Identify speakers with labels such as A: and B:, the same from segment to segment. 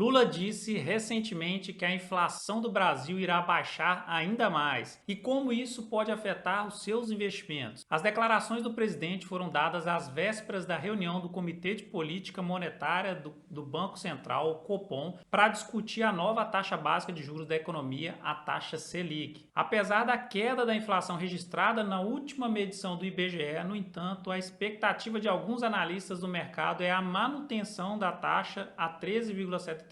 A: Lula disse recentemente que a inflação do Brasil irá baixar ainda mais. E como isso pode afetar os seus investimentos? As declarações do presidente foram dadas às vésperas da reunião do Comitê de Política Monetária do Banco Central, o Copom, para discutir a nova taxa básica de juros da economia, a taxa Selic. Apesar da queda da inflação registrada na última medição do IBGE, no entanto, a expectativa de alguns analistas do mercado é a manutenção da taxa a 13,75%,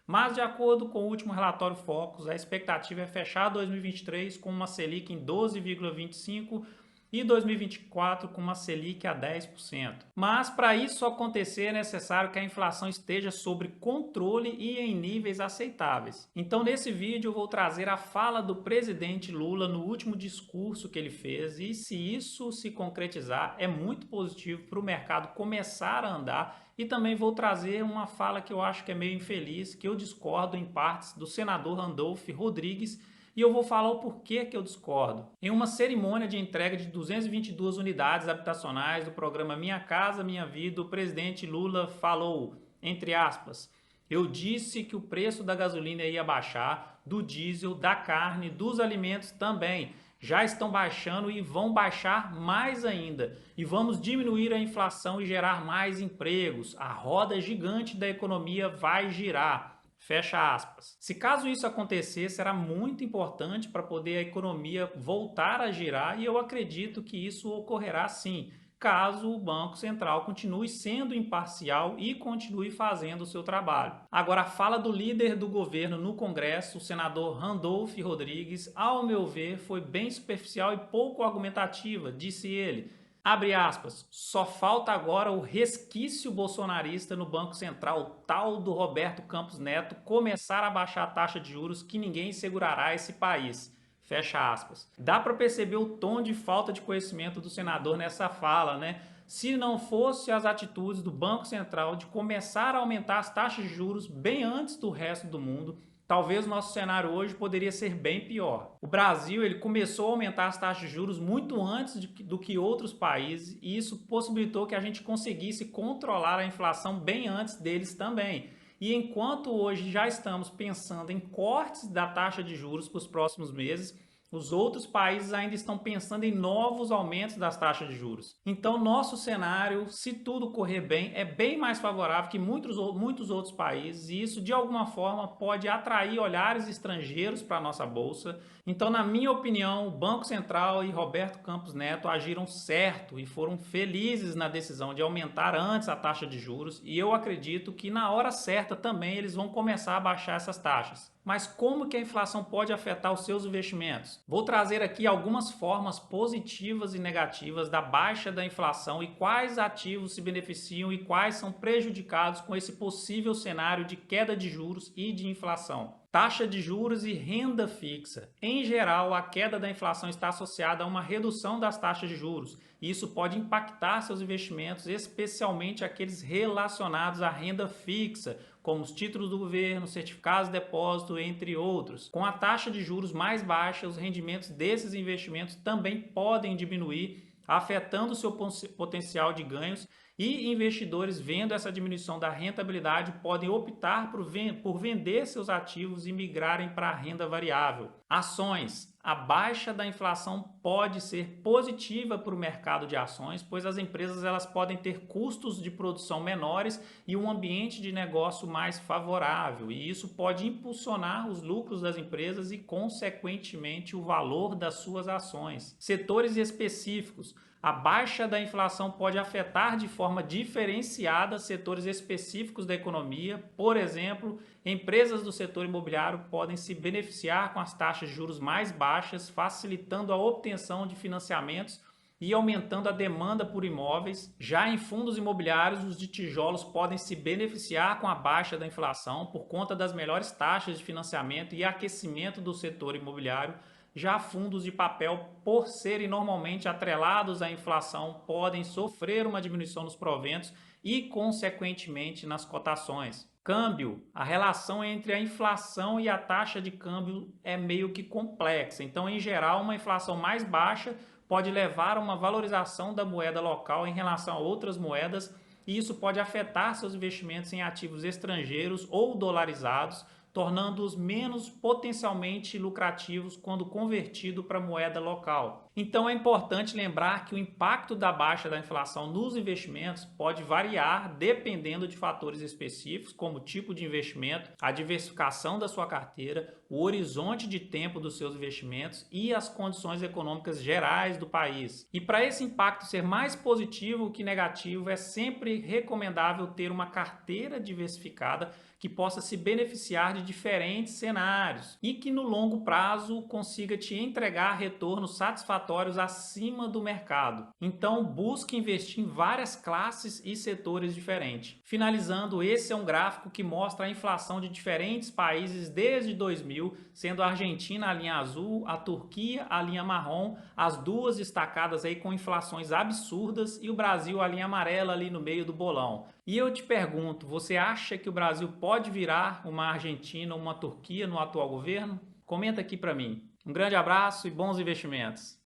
A: mas de acordo com o último relatório Focus, a expectativa é fechar 2023 com uma Selic em 12,25% e 2024 com uma Selic a 10%. Mas para isso acontecer é necessário que a inflação esteja sob controle e em níveis aceitáveis. Então nesse vídeo eu vou trazer a fala do presidente Lula no último discurso que ele fez e se isso se concretizar é muito positivo para o mercado começar a andar e também vou trazer uma fala que eu acho que é meio infeliz, que eu discordo em partes do senador Randolph Rodrigues, e eu vou falar o porquê que eu discordo. Em uma cerimônia de entrega de 222 unidades habitacionais do programa Minha Casa Minha Vida, o presidente Lula falou, entre aspas, eu disse que o preço da gasolina ia baixar, do diesel, da carne, dos alimentos também. Já estão baixando e vão baixar mais ainda. E vamos diminuir a inflação e gerar mais empregos. A roda gigante da economia vai girar. Fecha aspas. Se caso isso acontecer, será muito importante para poder a economia voltar a girar e eu acredito que isso ocorrerá sim, caso o Banco Central continue sendo imparcial e continue fazendo o seu trabalho. Agora, a fala do líder do governo no Congresso, o senador Randolph Rodrigues, ao meu ver, foi bem superficial e pouco argumentativa, disse ele. Abre aspas, só falta agora o resquício bolsonarista no Banco Central, o tal do Roberto Campos Neto, começar a baixar a taxa de juros que ninguém segurará esse país. Fecha aspas. Dá para perceber o tom de falta de conhecimento do senador nessa fala, né? Se não fosse as atitudes do Banco Central de começar a aumentar as taxas de juros bem antes do resto do mundo, talvez o nosso cenário hoje poderia ser bem pior. O Brasil ele começou a aumentar as taxas de juros muito antes do que outros países e isso possibilitou que a gente conseguisse controlar a inflação bem antes deles também. E enquanto hoje já estamos pensando em cortes da taxa de juros para os próximos meses, os outros países ainda estão pensando em novos aumentos das taxas de juros. Então, nosso cenário, se tudo correr bem, é bem mais favorável que muitos outros países e isso, de alguma forma, pode atrair olhares estrangeiros para a nossa bolsa. Então, na minha opinião, o Banco Central e Roberto Campos Neto agiram certo e foram felizes na decisão de aumentar antes a taxa de juros e eu acredito que na hora certa também eles vão começar a baixar essas taxas. Mas como que a inflação pode afetar os seus investimentos? Vou trazer aqui algumas formas positivas e negativas da baixa da inflação e quais ativos se beneficiam e quais são prejudicados com esse possível cenário de queda de juros e de inflação. Taxa de juros e renda fixa. Em geral, a queda da inflação está associada a uma redução das taxas de juros. E isso pode impactar seus investimentos, especialmente aqueles relacionados à renda fixa, como os títulos do governo, certificados de depósito, entre outros. Com a taxa de juros mais baixa, os rendimentos desses investimentos também podem diminuir, afetando o seu potencial de ganhos e investidores vendo essa diminuição da rentabilidade podem optar por vender seus ativos e migrarem para a renda variável. Ações. A baixa da inflação pode ser positiva para o mercado de ações, pois as empresas elas podem ter custos de produção menores e um ambiente de negócio mais favorável, e isso pode impulsionar os lucros das empresas e, consequentemente, o valor das suas ações. Setores específicos. A baixa da inflação pode afetar de forma diferenciada setores específicos da economia. Por exemplo, empresas do setor imobiliário podem se beneficiar com as taxas de juros mais baixas, facilitando a obtenção de financiamentos e aumentando a demanda por imóveis. Já em fundos imobiliários, os de tijolos podem se beneficiar com a baixa da inflação por conta das melhores taxas de financiamento e aquecimento do setor imobiliário. Já fundos de papel, por serem normalmente atrelados à inflação, podem sofrer uma diminuição nos proventos e, consequentemente, nas cotações. Câmbio. A relação entre a inflação e a taxa de câmbio é meio que complexa. Então, em geral, uma inflação mais baixa pode levar a uma valorização da moeda local em relação a outras moedas, e isso pode afetar seus investimentos em ativos estrangeiros ou dolarizados, tornando-os menos potencialmente lucrativos quando convertido para moeda local. Então é importante lembrar que o impacto da baixa da inflação nos investimentos pode variar dependendo de fatores específicos, como o tipo de investimento, a diversificação da sua carteira, o horizonte de tempo dos seus investimentos e as condições econômicas gerais do país. E para esse impacto ser mais positivo que negativo, é sempre recomendável ter uma carteira diversificada que possa se beneficiar de diferentes cenários e que no longo prazo consiga te entregar retornos satisfatórios acima do mercado. Então busque investir em várias classes e setores diferentes. Finalizando, esse é um gráfico que mostra a inflação de diferentes países desde 2000, sendo a Argentina a linha azul, a Turquia a linha marrom, as duas destacadas aí com inflações absurdas, e o Brasil a linha amarela ali no meio do bolão. E eu te pergunto, você acha que o Brasil pode virar uma Argentina ou uma Turquia no atual governo? Comenta aqui para mim. Um grande abraço e bons investimentos!